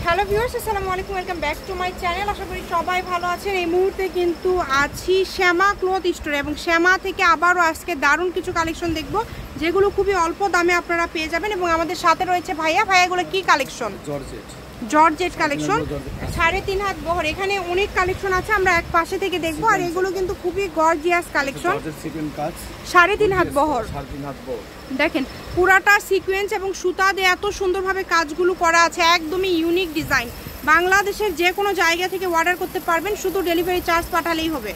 Hello viewers, আসসালামু আলাইকুম, welcome back to my channel. আশা করি সবাই ভালো আছেন। এই মুহূর্তে কিন্তু আছি শ্যামা ক্লথ স্টোরে এবং শ্যামা থেকে আবারও আজকে দারুণ কিছু কালেকশন দেখব যেগুলো খুবই অল্প দামে আপনারা পেয়ে যাবেন। এবং আমাদের সাথে রয়েছে ভাইয়া। ভাইয়াগুলো কি কালেকশন? জর্জেট কালেকশন, 3.5 হাত বহর। এখানে অনেক কালেকশন আছে, আমরা এক পাশে থেকে দেখবো। আর এগুলো কিন্তু খুবই গর্জিয়াস কালেকশন, 3.5 হাত বহর। দেখেন পুরাটা সিকোয়েন্স এবং সুতা দিয়ে এত সুন্দরভাবে কাজগুলো করা আছে, একদমই ইউনিক ডিজাইন। বাংলাদেশের যে কোনো জায়গা থেকে অর্ডার করতে পারবেন, শুধু ডেলিভারি চার্জ পাঠালেই হবে।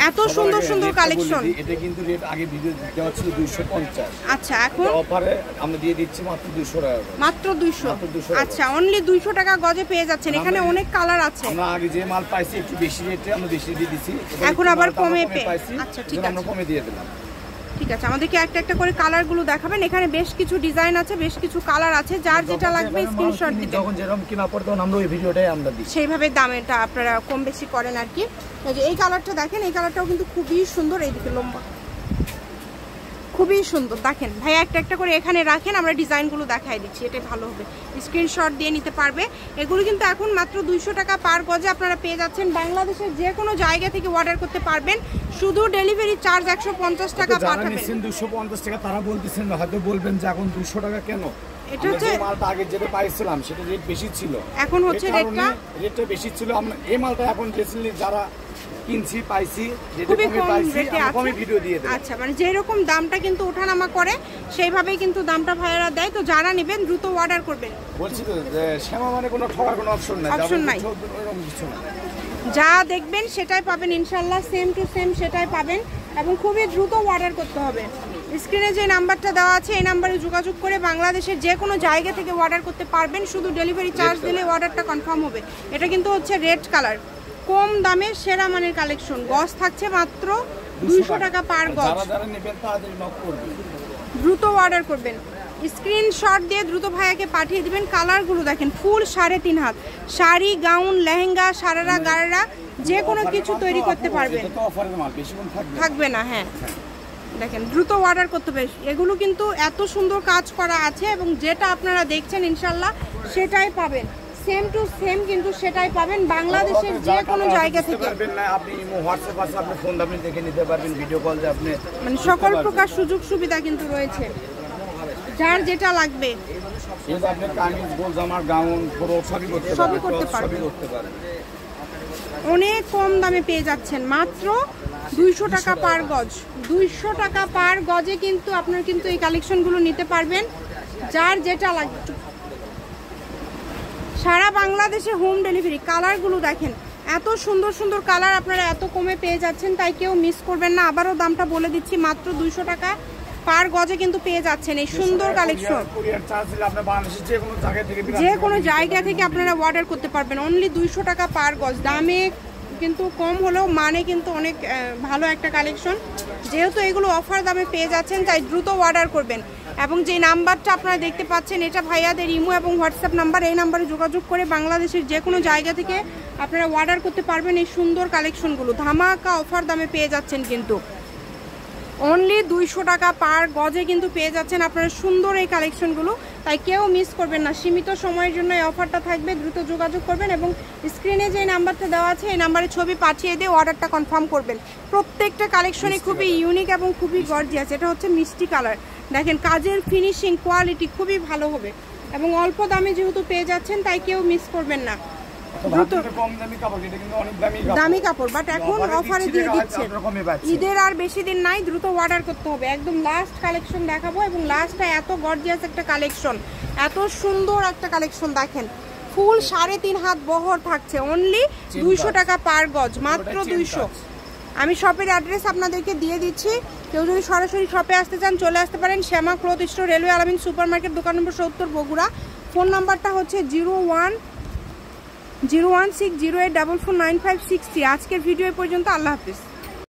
এত সুন্দর সুন্দর কালেকশন। এটা কিন্তু রেট আগে ভিডিও দেওয়া ছিল 250। আচ্ছা, এখন অফারে আমরা দিয়ে দিচ্ছি মাত্র 200 টাকা। মাত্র 200। আচ্ছা, অনলি 200 টাকা গজে পেয়ে যাচ্ছেন। এখানে অনেক কালার আছে। আমরা আগে যে মাল পাইছি একটু বেশি রেটে আমরা বেশি দিয়ে দিছি, এখন আবার কমে পেয়ে। আচ্ছা ঠিক আছে, আমরা কমে দিয়ে দিলাম। ঠিক আছে, আমাদেরকে একটা একটা করে কালারগুলো দেখাবেন। এখানে বেশ কিছু ডিজাইন আছে, বেশ কিছু কালার আছে। যার যেটা লাগবে স্ক্রিনশট দিবেন। যখন যেরকম কিনা পড়ে তখন আমরা ওই ভিডিওটাই আমরা দিই, সেইভাবে দামটা আপনারা কম বেশি করেন আর কি। এই কালারটা দেখেন, এই কালারটাও কিন্তু খুবই সুন্দর। এইদিকে লম্বা, খুবই সুন্দর। দেখেন ভাই, একটা একটা করে এখানে রাখেন, আমরা ডিজাইনগুলো দেখাই দিচ্ছি, এটাই ভালো হবে। স্ক্রিনশট দিয়ে নিতে পারবে। এগুলো কিন্তু এখন মাত্র 200 টাকা পার গজে আপনারা পেয়ে যাচ্ছেন। বাংলাদেশের যে কোনো জায়গা থেকে অর্ডার করতে পারবেন, শুধু ডেলিভারি চার্জ 150 টাকা পাঠাবেন। 250 টাকা তারা বলতেছেন, হয়তো বলবেন যে এখন 200 টাকা কেন। এটা হচ্ছে মালটা আগে যেটা পাইছিলাম সেটা রেট বেশি ছিল, এখন হচ্ছে রেটটা বেশি ছিল। আমরা এই মালটা এখন রিসেন্টলি যারা কিনছি পাইছি, খুবই কম রেটে কমে ভিডিও দিয়ে দেব। আচ্ছা, মানে যেরকম দামটা কিন্তু ওঠানামা করে সেইভাবেই কিন্তু দামটা ভাইয়ারা দেয়। তো যারা নেবেন দ্রুত অর্ডার করবেন। বলছি তো যে শ্যামা মানে কোনো ঠকার কোনো অপশন নাই, অপশন নাই। যা দেখবেন সেটাই পাবেন ইনশাআল্লাহ, সেম টু সেম সেটাই পাবেন। এবং খুবই দ্রুত অর্ডার করতে হবে। স্ক্রিনে যে নাম্বারটা দেওয়া আছে এই নাম্বারে যোগাযোগ করে বাংলাদেশের যে কোনো জায়গা থেকে অর্ডার করতে পারবেন, শুধু ডেলিভারি চার্জ দিলে অর্ডারটা কনফার্ম হবে। এটা কিন্তু হচ্ছে রেড কালার, কম দামে সেরা মানের কালেকশন। গজ থাকছে মাত্র 200 টাকা পার গজ। যারা নেবেন তাড়াতাড়ি নক করবেন, দ্রুত অর্ডার করবেন। স্ক্রিনশট দিয়ে দ্রুত ভাইয়াকে পাঠিয়ে দিবেন। কালারগুলো দেখেন, ফুল 3.5 হাত শাড়ি, গাউন, লেহেঙ্গা, সারারা, গারারা যে কোনো কিছু তৈরি করতে পারবেন, থাকবে না। হ্যাঁ দেখেন, দ্রুত অর্ডার করতে হবে। এগুলো কিন্তু এত সুন্দর কাজ করা আছে এবং যেটা আপনারা দেখছেন ইনশাল্লাহ সেটাই পাবেন, সেম টু সেম কিন্তু সেটাই পাবেন বাংলাদেশের যে কোনো জায়গা থেকে। আপনি হোয়াটসঅ্যাপ আছে, আপনি ফোন আপনি দেখে নিতে পারবেন, ভিডিও কল দিয়ে আপনি, মানে সকল প্রকার সুযোগ সুবিধা কিন্তু রয়েছে, যার যেটা লাগবে। কিন্তু আপনি কামিজ, গোলজামা, গাউন পুরো সবই করতে পারবেন। অনেক কম দামে পেয়ে যাচ্ছেন, মাত্র 200 টাকা পার গজ। 200 টাকা পার গজে কিন্তু আপনারা কিন্তু এই কালেকশনগুলো নিতে পারবেন, যার যেটা লাগবে। সারা বাংলাদেশে হোম ডেলিভারি। কালারগুলো দেখেন, এত সুন্দর সুন্দর কালার আপনারা এত কমে পেয়ে যাচ্ছেন, তাই কেউ মিস করবেন না। আবারও দামটা বলে দিচ্ছি, মাত্র 200 টাকা পার গজে কিন্তু পেয়ে যাচ্ছেন এই সুন্দর কালেকশন। যে কোনো জায়গা থেকে আপনারা অর্ডার করতে পারবেন, অনলি 200 টাকা পার গজ। দামে কিন্তু কম হলেও মানে কিন্তু অনেক ভালো একটা কালেকশন। যেহেতু এগুলো অফার দামে পেয়ে যাচ্ছেন, তাই দ্রুত অর্ডার করবেন। এবং যে নাম্বারটা আপনারা দেখতে পাচ্ছেন এটা ভাইয়াদের ইমো এবং হোয়াটসঅ্যাপ নাম্বার। এই নাম্বারে যোগাযোগ করে বাংলাদেশের যে কোনো জায়গা থেকে আপনারা অর্ডার করতে পারবেন এই সুন্দর কালেকশনগুলো। ধামাকা অফার দামে পেয়ে যাচ্ছেন, কিন্তু অনলি 200 টাকা পার গজে কিন্তু পেয়ে যাচ্ছেন আপনারা সুন্দর এই কালেকশনগুলো, তাই কেউ মিস করবেন না। সীমিত সময়ের জন্য এই অফারটা থাকবে, দ্রুত যোগাযোগ করবেন এবং স্ক্রিনে যে নাম্বারটা দেওয়া আছে এই নাম্বারে ছবি পাঠিয়ে দিয়ে অর্ডারটা কনফার্ম করবেন। প্রত্যেকটা কালেকশনই খুবই ইউনিক এবং খুবই গর্জিয়াস। এটা হচ্ছে মিষ্টি কালার। দেখেন কাজের ফিনিশিং কোয়ালিটি খুবই ভালো হবে এবং অল্প দামে যেহেতু পেয়ে যাচ্ছেন, তাই কেউ মিস করবেন না। দামি কাপড়, বাট এখন অফারে দিয়ে দিচ্ছেন। ঈদের আর বেশি দিন নাই, দ্রুত অর্ডার করতে হবে। একদম লাস্ট কালেকশন দেখাবো এবং লাস্টটা এত গর্জিয়াস একটা কালেকশন, এত সুন্দর একটা কালেকশন। দেখেন ফুল 3.5 হাত বহর থাকছে, অনলি 200 টাকা পার গজ, মাত্র 200। আমি শপের অ্যাড্রেস আপনাদেরকে দিয়ে দিচ্ছি। কেউ যদি সরাসরি শপে আসতে চান চলে আসতে পারেন। শ্যামা ক্লথ স্টোর, রেলওয়ে আলামিন সুপার মার্কেট, দোকান নম্বর 70, বগুড়া। ফোন নাম্বারটা হচ্ছে 010608449563। আজকের ভিডিও পর্যন্ত। আল্লাহ হাফিজ।